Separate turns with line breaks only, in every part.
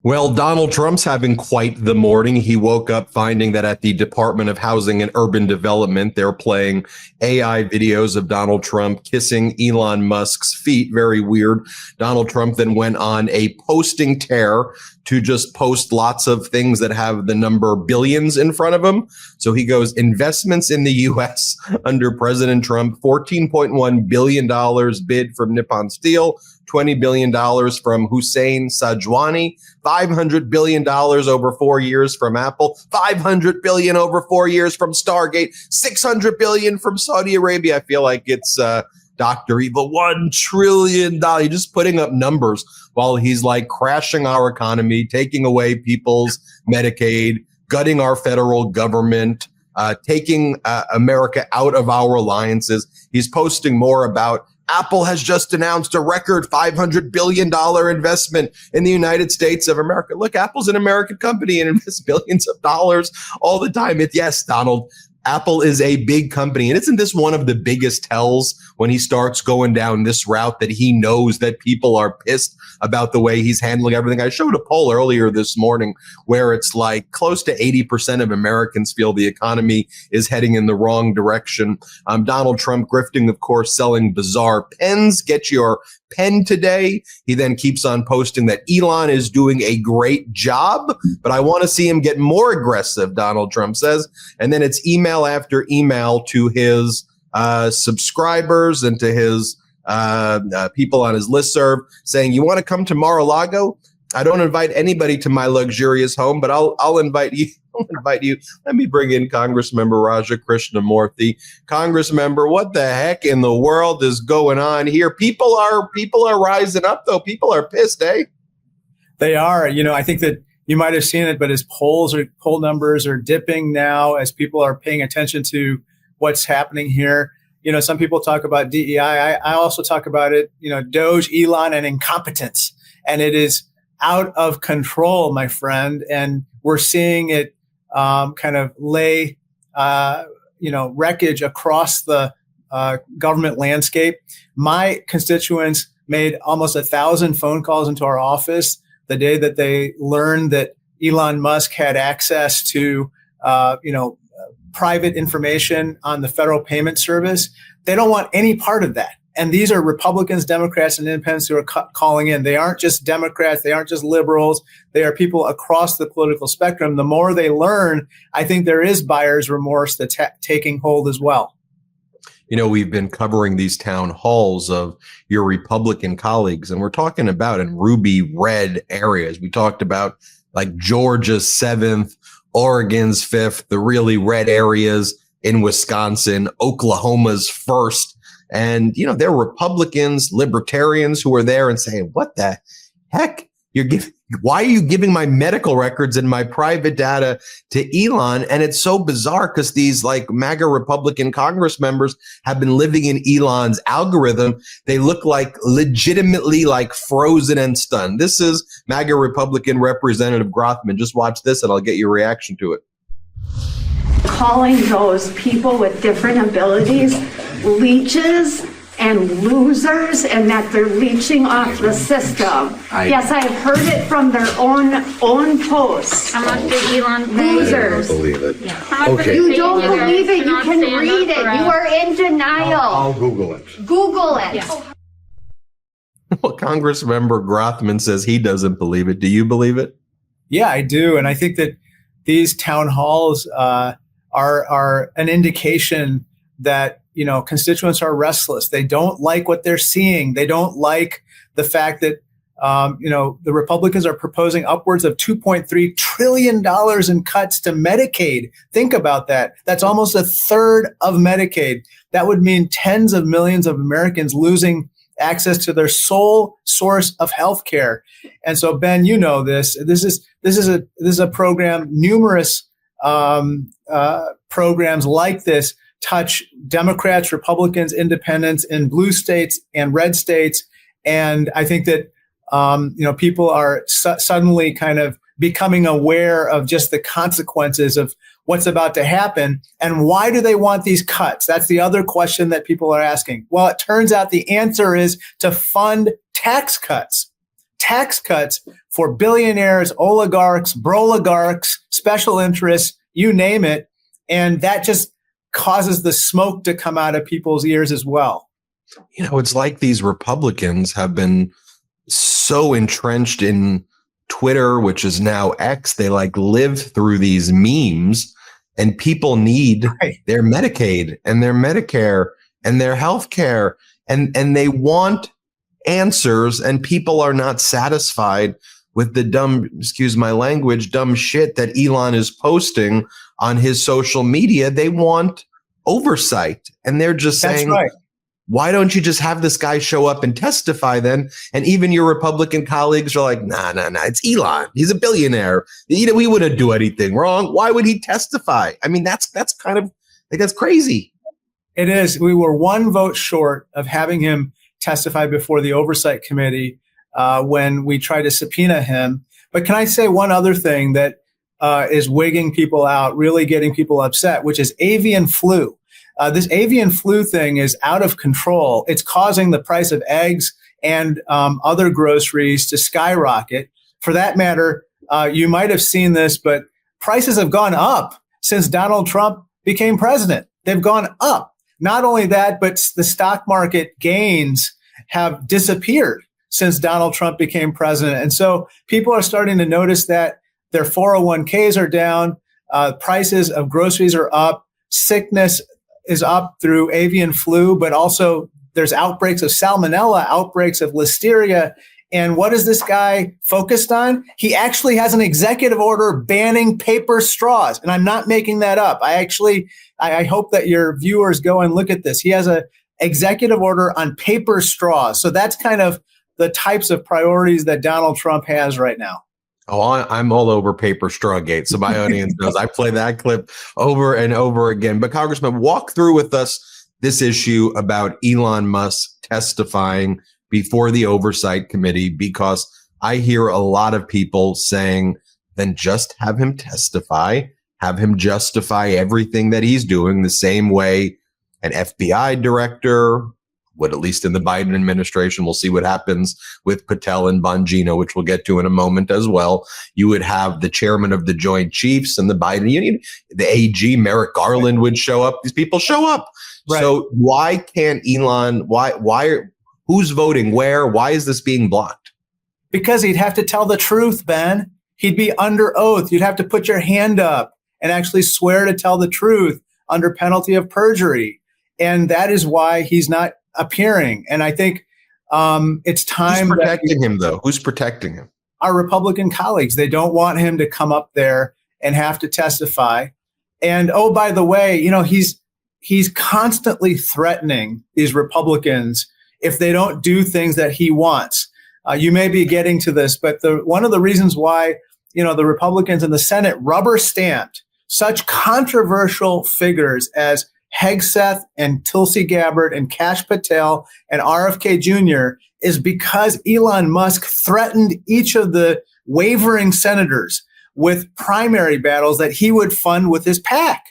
Well, Donald Trump's having quite the morning. He woke up finding that at the Department of Housing and Urban Development, they're playing AI videos of Donald Trump kissing Elon Musk's feet. Very weird. Donald Trump then went on a posting tear to just post lots of things that have the number billions in front of them. So he goes, investments in the U.S. under President Trump, $14.1 billion bid from Nippon Steel, $20 billion from Hussein Sajwani, $500 billion over 4 years from Apple, $500 billion over 4 years from Stargate, $600 billion from Saudi Arabia. I feel like it's Dr. Evil, $1 trillion. He's just putting up numbers while he's like crashing our economy, taking away people's Medicaid, gutting our federal government, taking America out of our alliances. He's posting more about Apple has just announced a record $500 billion investment in the United States of America. Look, Apple's an American company and invests billions of dollars all the time. Yes, Donald, Apple is a big company. And isn't this one of the biggest tells when he starts going down this route that he knows that people are pissed about the way he's handling everything? I showed a poll earlier this morning where it's like close to 80% of Americans feel the economy is heading in the wrong direction. Donald Trump grifting, of course, selling bizarre pens. Get your pen today. He then keeps on posting that Elon is doing a great job, but I want to see him get more aggressive, Donald Trump says. And then it's email after email to his subscribers and to his people on his listserv saying, you want to come to Mar-a-Lago? I don't invite anybody to my luxurious home, but I'll invite you. I'll invite you. Let me bring in Congressmember Raja Krishnamoorthi. Congressmember, what the heck in the world is going on here? People are rising up, though. People are pissed, eh?
They are. I think that you might have seen it, but his poll numbers are dipping now as people are paying attention to what's happening here. Some people talk about DEI. I also talk about it, Doge, Elon, and incompetence. And it is out of control, my friend. And we're seeing it kind of lay, wreckage across the government landscape. My constituents made almost 1,000 phone calls into our office the day that they learned that Elon Musk had access to, private information on the federal payment service. They don't want any part of that. And these are Republicans, Democrats, and independents who are calling in. They aren't just Democrats. They aren't just liberals. They are people across the political spectrum. The more they learn, I think there is buyer's remorse that's taking hold as well.
We've been covering these town halls of your Republican colleagues, and we're talking about in ruby red areas. We talked about like Georgia's 7th, Oregon's 5th, the really red areas in Wisconsin, Oklahoma's 1st. And, there are Republicans, libertarians who are there and saying, what the heck? Why are you giving my medical records and my private data to Elon? And it's so bizarre because these like MAGA Republican Congress members have been living in Elon's algorithm. They look like legitimately like frozen and stunned. This is MAGA Republican Representative Grothman. Just watch this and I'll get your reaction to it.
Calling those people with different abilities leeches and losers, and that they're leeching off the system. Yes, I have heard it from their own posts.
How much did Elon pay?
Losers.
I don't believe it.
Yeah.
Okay.
You don't believe it, you can read it. You are in denial.
I'll Google it.
Google it.
Yeah.
Well, Congressmember Grothman says he doesn't believe it. Do you believe it?
Yeah, I do. And I think that these town halls are an indication that constituents are restless. They don't like what they're seeing. They don't like the fact that, the Republicans are proposing upwards of $2.3 trillion in cuts to Medicaid. Think about that. That's almost a third of Medicaid. That would mean tens of millions of Americans losing access to their sole source of health care. And so, Ben, this is a program. Numerous programs like this touch Democrats, Republicans, independents in blue states and red states. And I think that, people are suddenly kind of becoming aware of just the consequences of what's about to happen. And why do they want these cuts? That's the other question that people are asking. Well, it turns out the answer is to fund tax cuts. tax cuts for billionaires, oligarchs, broligarchs, special interests, you name it. And that just causes the smoke to come out of people's ears as well.
It's like these Republicans have been so entrenched in Twitter, which is now X. They live through these memes, and people need their Medicaid and their Medicare and their health care, and they want answers, and people are not satisfied with the dumb, excuse my language, dumb shit that Elon is posting on his social media. They want oversight, and they're just saying, why don't you just have this guy show up and testify then? And even your Republican colleagues are like, nah, it's Elon. He's a billionaire. We wouldn't do anything wrong. Why would he testify? I mean, that's kind of that's crazy.
It is. We were one vote short of having him testify before the Oversight Committee when we tried to subpoena him. But can I say one other thing that is wigging people out, really getting people upset, which is avian flu. This avian flu thing is out of control. It's causing the price of eggs and other groceries to skyrocket. For that matter, you might have seen this, but prices have gone up since Donald Trump became president. They've gone up. Not only that, but the stock market gains have disappeared since Donald Trump became president. And so people are starting to notice that their 401ks are down, prices of groceries are up, sickness is up through avian flu, but also there's outbreaks of salmonella, outbreaks of listeria. And what is this guy focused on? He actually has an executive order banning paper straws. And I'm not making that up. I hope that your viewers go and look at this. He has an executive order on paper straws. So that's kind of the types of priorities that Donald Trump has right now.
Oh, I'm all over paper straw gate. So my audience knows I play that clip over and over again. But Congressman, walk through with us this issue about Elon Musk testifying before the Oversight Committee, because I hear a lot of people saying, then just have him testify, have him justify everything that he's doing the same way an FBI director would, at least in the Biden administration. We'll see what happens with Patel and Bongino, which we'll get to in a moment as well. You would have the chairman of the Joint Chiefs and the Biden Union, the AG, Merrick Garland would show up. These people show up. Right. So why can't Elon, who's voting where? Why is this being blocked?
Because he'd have to tell the truth, Ben. He'd be under oath. You'd have to put your hand up and actually swear to tell the truth under penalty of perjury. And that is why he's not appearing. And I think it's time.
Who's protecting him, though? Who's protecting him?
Our Republican colleagues. They don't want him to come up there and have to testify. And oh, by the way, he's constantly threatening these Republicans if they don't do things that he wants. You may be getting to this, but one of the reasons why the Republicans in the Senate rubber stamped such controversial figures as Hegseth and Tulsi Gabbard and Kash Patel and RFK Jr. is because Elon Musk threatened each of the wavering senators with primary battles that he would fund with his PAC.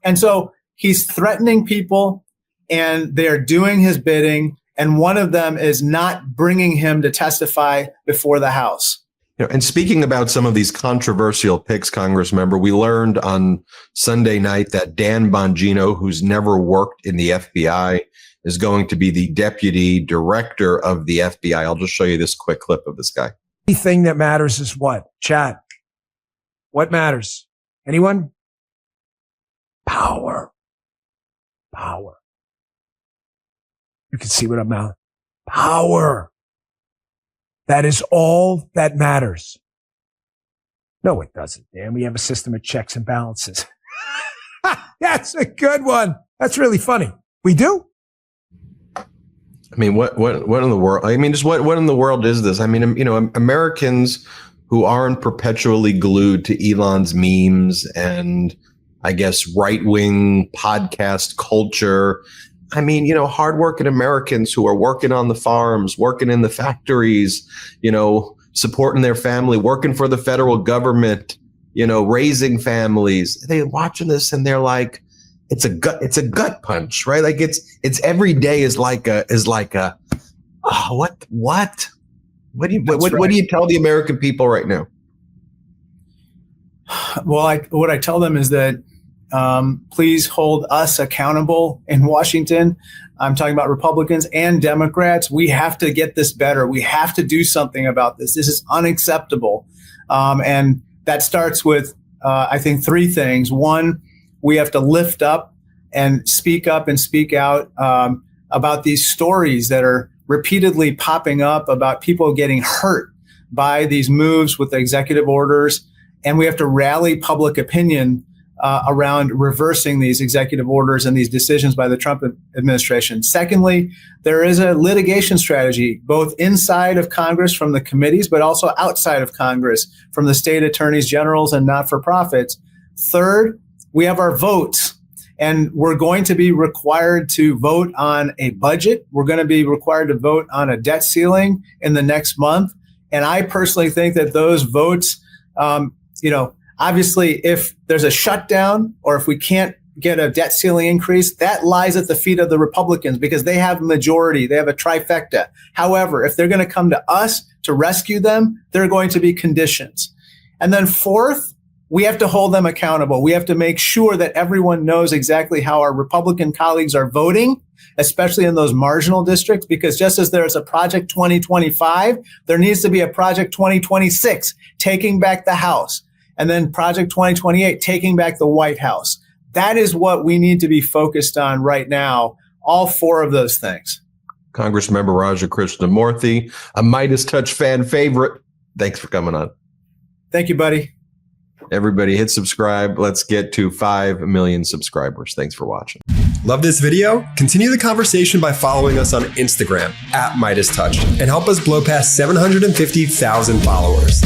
And so he's threatening people and they're doing his bidding. And one of them is not bringing him to testify before the House.
And speaking about some of these controversial picks, Congressmember, we learned on Sunday night that Dan Bongino, who's never worked in the FBI, is going to be the deputy director of the FBI. I'll just show you this quick clip of this guy.
The thing that matters is what? Chat. What matters? Anyone? Power. Power. You can see what I'm at. Power. That is all that matters. No, it doesn't, Dan. We have a system of checks and balances. That's a good one. That's really funny. We do?
I mean, what in the world? I mean, just what in the world is this? I mean, Americans who aren't perpetually glued to Elon's memes and, I guess, right-wing podcast culture. I mean, hardworking Americans who are working on the farms, working in the factories, supporting their family, working for the federal government, raising families. They're watching this and they're like, it's a gut punch, right? Like it's every day is like a, what? What do you tell the American people right now?
Well, what I tell them is that please hold us accountable in Washington. I'm talking about Republicans and Democrats. We have to get this better. We have to do something about this. This is unacceptable. And that starts with, I think, three things. One, we have to lift up and speak out about these stories that are repeatedly popping up about people getting hurt by these moves with the executive orders. And we have to rally public opinion around reversing these executive orders and these decisions by the Trump administration. Secondly, there is a litigation strategy, both inside of Congress from the committees, but also outside of Congress from the state attorneys generals and not-for-profits. Third, we have our votes, and we're going to be required to vote on a budget. We're going to be required to vote on a debt ceiling in the next month. And I personally think that those votes, obviously, if there's a shutdown or if we can't get a debt ceiling increase, that lies at the feet of the Republicans because they have majority. They have a trifecta. However, if they're going to come to us to rescue them, there are going to be conditions. And then fourth, we have to hold them accountable. We have to make sure that everyone knows exactly how our Republican colleagues are voting, especially in those marginal districts, because just as there's a Project 2025, there needs to be a Project 2026, taking back the House. And then Project 2028, taking back the White House. That is what we need to be focused on right now, all four of those things.
Congressmember Raja Krishnamoorthi, a MeidasTouch fan favorite. Thanks for coming on.
Thank you, buddy.
Everybody hit subscribe. Let's get to 5 million subscribers. Thanks for watching.
Love this video? Continue the conversation by following us on Instagram @MeidasTouch and help us blow past 750,000 followers.